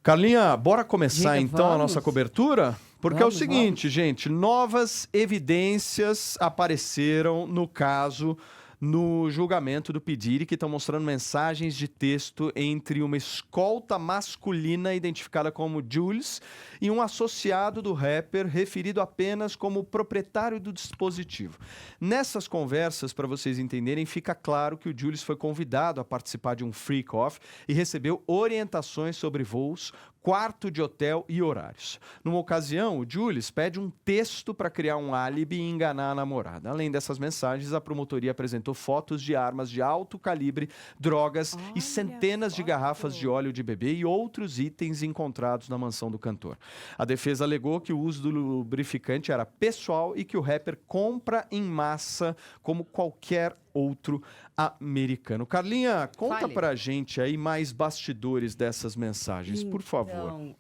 Carlinha, bora começar Diga, então a vamos. nossa cobertura? Porque é o Vamos, seguinte, gente, novas evidências apareceram no caso, no julgamento do P. Diddy, que estão mostrando mensagens de texto entre uma escolta masculina identificada como Jules e um associado do rapper referido apenas como proprietário do dispositivo. Nessas conversas, para vocês entenderem, fica claro que o Jules foi convidado a participar de um freak-off e recebeu orientações sobre voos, quarto de hotel e horários. Numa ocasião, o Jules pede um texto para criar um álibi e enganar a namorada. Além dessas mensagens, a promotoria apresentou fotos de armas de alto calibre, drogas e Olha centenas de foto. garrafas de óleo de bebê e outros itens encontrados na mansão do cantor. A defesa alegou que o uso do lubrificante era pessoal e que o rapper compra em massa como qualquer outro americano. Carlinha, conta Fale. pra gente aí mais bastidores dessas mensagens, por favor. Então,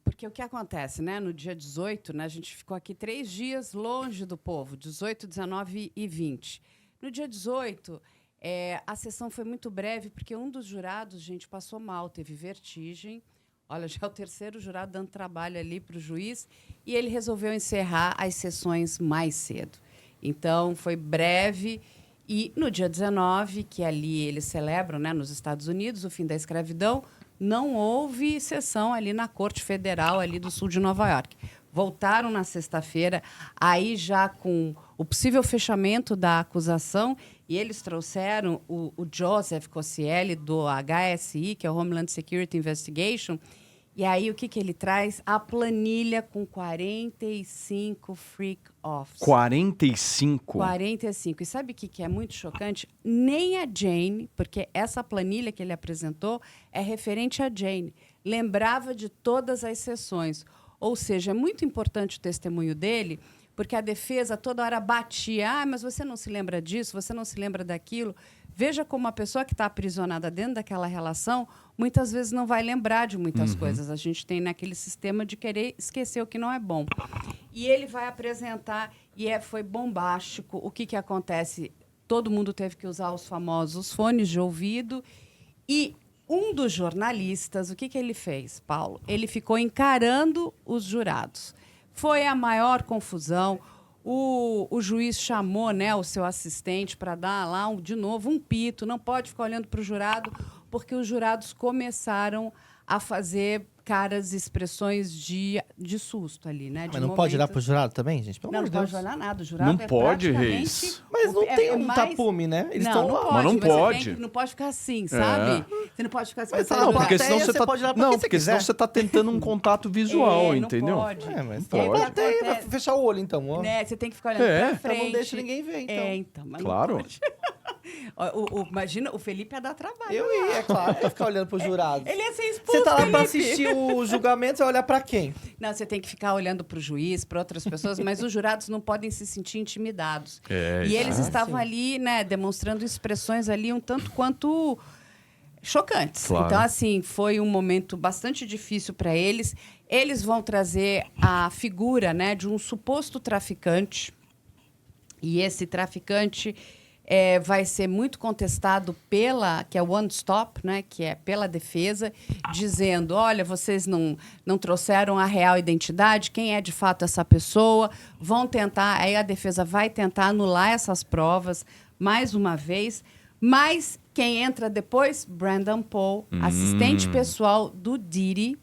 porque o que acontece, né? No dia 18, né, a gente ficou aqui 3 dias longe do povo, 18, 19 e 20. No dia 18, a sessão foi muito breve, porque um dos jurados, gente, passou mal, teve vertigem. Olha, já é o terceiro jurado dando trabalho ali para o juiz, e ele resolveu encerrar as sessões mais cedo. Então, foi breve. E no dia 19, que ali eles celebram, né, nos Estados Unidos, o fim da escravidão, não houve sessão ali na Corte Federal ali do sul de Nova York. Voltaram na sexta-feira, aí já com o possível fechamento da acusação, e eles trouxeram o Joseph Cocielli, do HSI, que é o Homeland Security Investigation. E aí, o que ele traz? A planilha com 45 freak-offs. 45? 45. E sabe o que é muito chocante? Nem a Jane, porque essa planilha que ele apresentou é referente a Jane, lembrava de todas as sessões. Ou seja, é muito importante o testemunho dele, porque a defesa toda hora batia. Ah, mas você não se lembra disso, você não se lembra daquilo. Veja como a pessoa que está aprisionada dentro daquela relação, muitas vezes não vai lembrar de muitas coisas. A gente tem naquele sistema de querer esquecer o que não é bom. E ele vai apresentar, e foi bombástico. O que acontece? Todo mundo teve que usar os famosos fones de ouvido. E um dos jornalistas, o que ele fez, Paulo? Ele ficou encarando os jurados. Foi a maior confusão. O juiz chamou, né, o seu assistente para dar lá, de novo, um pito. Não pode ficar olhando para o jurado, porque os jurados começaram a fazer caras e expressões de susto ali, né? Mas não pode olhar pro jurado também, gente? Pelo Não, amor de não Deus. pode olhar nada. O jurado Não pode, praticamente... Reis. Mas não tem um mais- tapume, né? Eles não, estão não lá. pode. Mas não você pode. não pode ficar assim, sabe? Você não pode ficar assim. Mas você tá não na Não, porque plateia, senão você você tá... pode olhar pra Não, quem você porque senão quiser. você tá tentando um contato visual, não entendeu? pode. Mas Pode. tem plateia, vai fechar o olho, então. Ó. Né? Você tem que ficar olhando É. pra Então frente. Então não deixa ninguém ver, então. Então, mas Claro. não pode. Imagina, o Felipe ia dar trabalho. Eu ia, é claro, eu ia ficar olhando pro jurado. Ele ia ser expulso, Você tá lá pra Felipe. assistir o julgamento, você vai olhar pra quem? Não, você tem que ficar olhando para o juiz, para outras pessoas, mas os jurados não podem se sentir intimidados. E eles estavam ali, né, demonstrando expressões ali um tanto quanto chocantes. Claro. Então, assim, foi um momento bastante difícil para eles. Eles vão trazer a figura, né, de um suposto traficante. E esse traficante vai ser muito contestado que é o One Stop, né, que é pela defesa, dizendo, olha, vocês não trouxeram a real identidade, quem é de fato essa pessoa, vão tentar, aí a defesa vai tentar anular essas provas mais uma vez, mas quem entra depois? Brandon Paul, assistente pessoal do Diddy.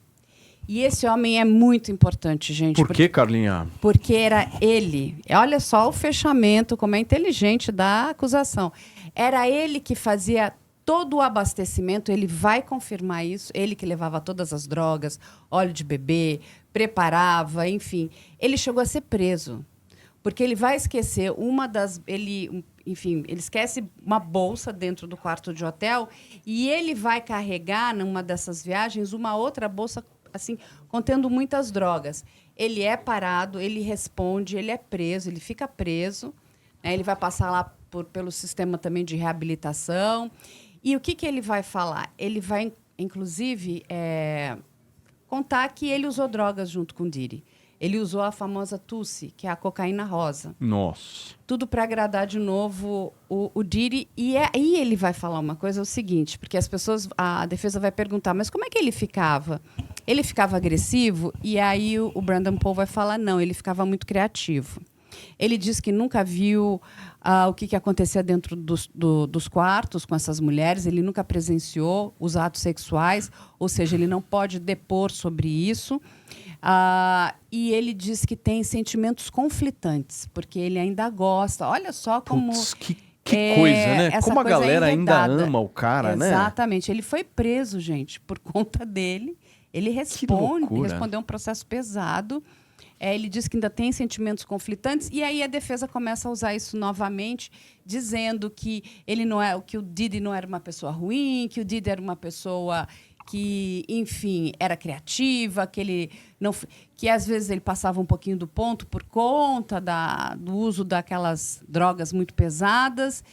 E esse homem é muito importante, gente. Por que, Carlinha? Porque era ele. Olha só o fechamento, como é inteligente da acusação. Era ele que fazia todo o abastecimento, ele vai confirmar isso, ele que levava todas as drogas, óleo de bebê, preparava, enfim. Ele chegou a ser preso, porque ele vai esquecer ele esquece uma bolsa dentro do quarto de hotel e ele vai carregar, numa dessas viagens, uma outra bolsa assim, contendo muitas drogas. Ele é parado, ele responde, ele é preso, ele fica preso, né? Ele vai passar lá pelo sistema também de reabilitação. E o que ele vai falar? Ele vai, inclusive, contar que ele usou drogas junto com o Diddy. Ele usou a famosa Tussi, que é a cocaína rosa. Nossa. Tudo para agradar de novo o Diddy. E aí ele vai falar uma coisa, é o seguinte, porque a defesa vai perguntar, mas como é que ele ficava? ele ficava agressivo e aí o Brandon Paul vai falar não, ele ficava muito criativo. Ele diz que nunca viu o que acontecia dentro dos quartos com essas mulheres, ele nunca presenciou os atos sexuais, ou seja, ele não pode depor sobre isso. E ele diz que tem sentimentos conflitantes, porque ele ainda gosta. Olha só como... Putz, que coisa, né? Como a galera ainda ama o cara, né? Exatamente. Ele foi preso, gente, por conta dele. Ele respondeu um processo pesado. Ele diz que ainda tem sentimentos conflitantes e aí a defesa começa a usar isso novamente, dizendo que que o Diddy não era uma pessoa ruim, que o Diddy era uma pessoa que, enfim, era criativa, que às vezes ele passava um pouquinho do ponto por conta do uso daquelas drogas muito pesadas.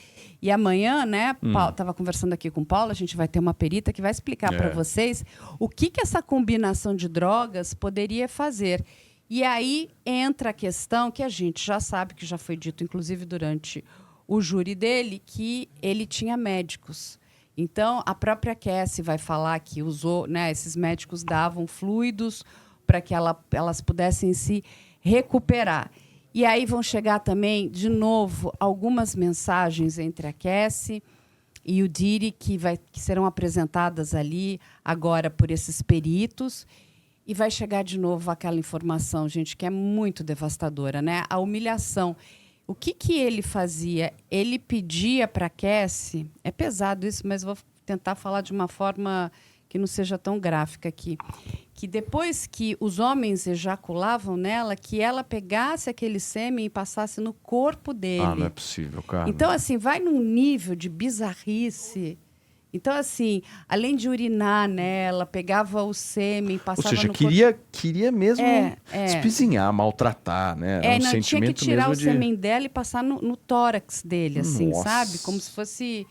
E amanhã, né, estava conversando aqui com o Paulo, a gente vai ter uma perita que vai explicar para vocês o que essa combinação de drogas poderia fazer. E aí entra a questão que a gente já sabe, que já foi dito, inclusive, durante o júri dele, que ele tinha médicos. Então, a própria Cassie vai falar que usou, né, esses médicos davam fluidos para que elas pudessem se recuperar. E aí vão chegar também, de novo, algumas mensagens entre a Cassie e o Diddy que serão apresentadas ali agora por esses peritos. E vai chegar de novo aquela informação, gente, que é muito devastadora, né? A humilhação. O que ele fazia? Ele pedia para a Cassie... É pesado isso, mas vou tentar falar de uma forma que não seja tão gráfica aqui. Que depois que os homens ejaculavam nela, que ela pegasse aquele sêmen e passasse no corpo dele. Não é possível, cara. Então, assim, vai num nível de bizarrice... Então, assim, além de urinar nela, pegava o sêmen, passava no corpo. Ou seja, queria mesmo espizinhar, maltratar, né? Não, tinha que tirar o sêmen dela e passar no tórax dele, assim, sabe? Como se fosse...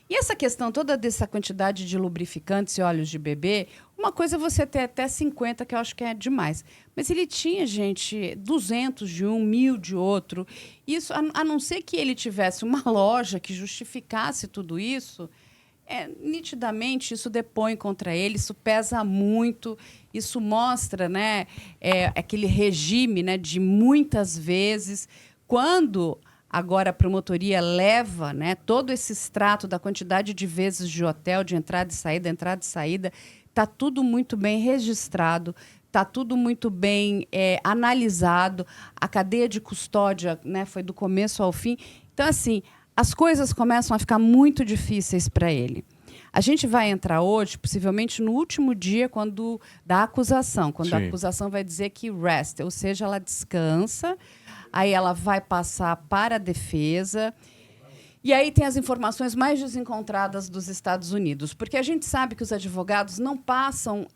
E essa questão toda dessa quantidade de lubrificantes e óleos de bebê, uma coisa é você ter até 50, que eu acho que é demais. Mas ele tinha, gente, 200 de um, 1.000 de outro. Isso, a não ser que ele tivesse uma loja que justificasse tudo isso... nitidamente isso depõe contra ele, isso pesa muito, isso mostra, né, aquele regime, né, de muitas vezes, quando agora a promotoria leva, né, todo esse extrato da quantidade de vezes de hotel, de entrada e saída, está tudo muito bem registrado, está tudo muito bem analisado, a cadeia de custódia, né, foi do começo ao fim. Então, assim, as coisas começam a ficar muito difíceis para ele. A gente vai entrar hoje, possivelmente, no último dia da acusação, quando a acusação vai dizer que rest, ou seja, ela descansa, aí ela vai passar para a defesa, e aí tem as informações mais desencontradas dos Estados Unidos, porque a gente sabe que os advogados não passam